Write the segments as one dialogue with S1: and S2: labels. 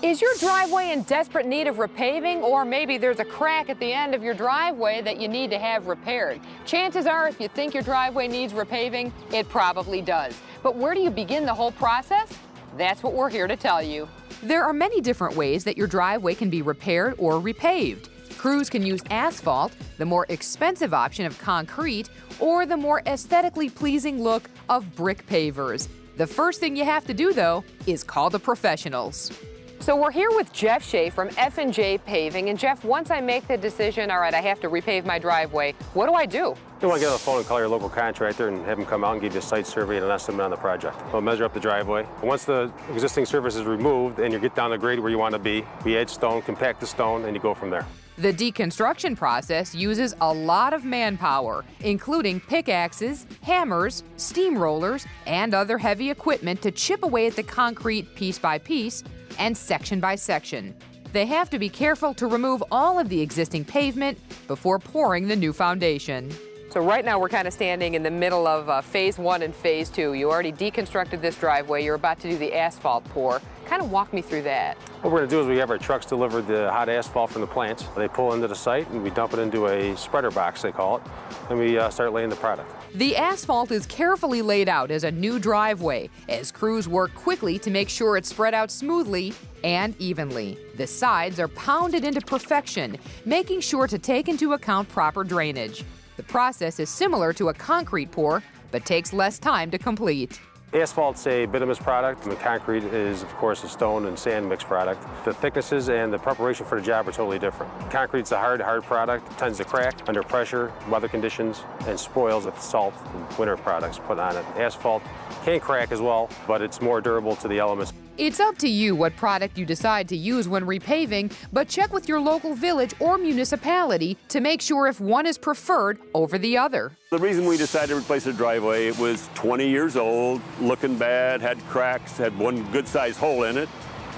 S1: Is your driveway in desperate need of repaving, or maybe there's a crack at the end of your driveway that you need to have repaired? Chances are, if you think your driveway needs repaving, it probably does. But where do you begin the whole process? That's what we're here to tell you. There are many different ways that your driveway can be repaired or repaved. Crews can use asphalt, the more expensive option of concrete, or the more aesthetically pleasing look of brick pavers. The first thing you have to do, though, is call the professionals. So we're here with Jeff Shea from F&J Paving. And Jeff, once I make the decision, all right, I have to repave my driveway, what do I do?
S2: You want to get on the phone and call your local contractor and have them come out and give you a site survey and an estimate on the project. We'll measure up the driveway. Once the existing surface is removed and you get down the grade where you want to be, we add stone, compact the stone, and you go from there.
S1: The deconstruction process uses a lot of manpower, including pickaxes, hammers, steamrollers, and other heavy equipment to chip away at the concrete piece by piece and section by section. They have to be careful to remove all of the existing pavement before pouring the new foundation. So right now we're kind of standing in the middle of phase 1 and phase 2. You already deconstructed this driveway. You're about to do the asphalt pour. Kind of walk me through that.
S2: What we're going to do is we have our trucks deliver the hot asphalt from the plants. They pull into the site and we dump it into a spreader box, they call it, and we start laying the product.
S1: The asphalt is carefully laid out as a new driveway as crews work quickly to make sure it's spread out smoothly and evenly. The sides are pounded into perfection, making sure to take into account proper drainage. The process is similar to a concrete pour, but takes less time to complete.
S2: Asphalt's a bituminous product, and the concrete is, of course, a stone and sand mixed product. The thicknesses and the preparation for the job are totally different. Concrete's a hard product. It tends to crack under pressure, weather conditions, and spoils with salt and winter products put on it. Asphalt can crack as well, but it's more durable to the elements.
S1: It's up to you what product you decide to use when repaving, but check with your local village or municipality to make sure if one is preferred over the other.
S3: The reason we decided to replace the driveway, it was 20 years old, looking bad, had cracks, had one good-sized hole in it,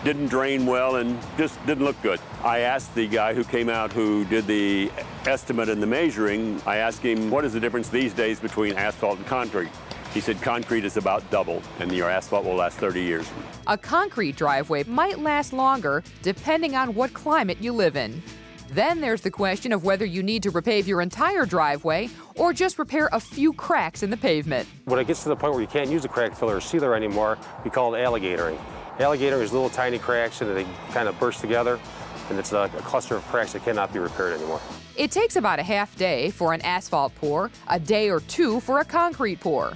S3: didn't drain well, and just didn't look good. I asked the guy who came out who did the estimate and the measuring, I asked him, what is the difference these days between asphalt and concrete? He said concrete is about double, and your asphalt will last 30 years.
S1: A concrete driveway might last longer depending on what climate you live in. Then there's the question of whether you need to repave your entire driveway or just repair a few cracks in the pavement.
S2: When it gets to the point where you can't use a crack filler or sealer anymore, we call it alligatoring. Alligatoring is little tiny cracks and they kind of burst together, and it's a cluster of cracks that cannot be repaired anymore.
S1: It takes about a half day for an asphalt pour, a day or two for a concrete pour.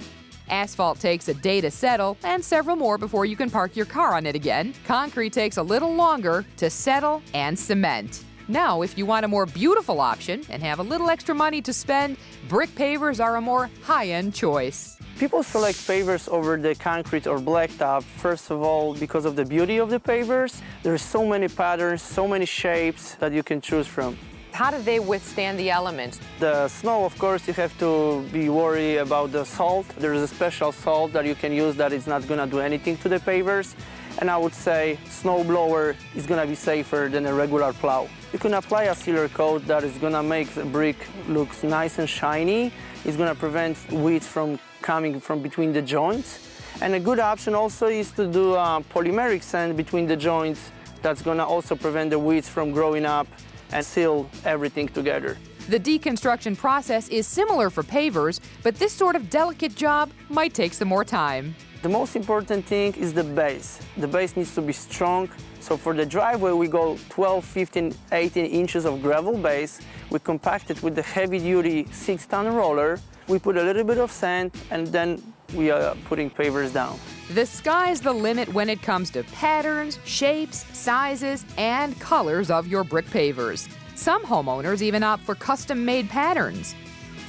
S1: Asphalt takes a day to settle and several more before you can park your car on it again. Concrete takes a little longer to settle and cement. Now, if you want a more beautiful option and have a little extra money to spend, brick pavers are a more high-end choice.
S4: People select pavers over the concrete or blacktop, first of all, because of the beauty of the pavers. There's so many patterns, so many shapes that you can choose from.
S1: How do they withstand the elements?
S4: The snow, of course, you have to be worried about the salt. There's a special salt that you can use that is not going to do anything to the pavers. And I would say snow blower is going to be safer than a regular plow. You can apply a sealer coat that is going to make the brick look nice and shiny. It's going to prevent weeds from coming from between the joints. And a good option also is to do a polymeric sand between the joints. That's going to also prevent the weeds from growing up and seal everything together.
S1: The deconstruction process is similar for pavers, but this sort of delicate job might take some more time.
S4: The most important thing is the base. The base needs to be strong. So for the driveway, we go 12, 15, 18 inches of gravel base. We compact it with the heavy-duty 6-ton roller. We put a little bit of sand, and then we are putting pavers down.
S1: The sky's the limit when it comes to patterns, shapes, sizes, and colors of your brick pavers. Some homeowners even opt for custom-made patterns.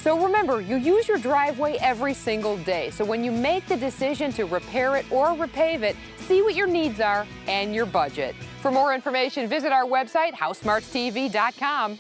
S1: So remember, you use your driveway every single day. So when you make the decision to repair it or repave it, see what your needs are and your budget. For more information, visit our website, HowSmartsTV.com.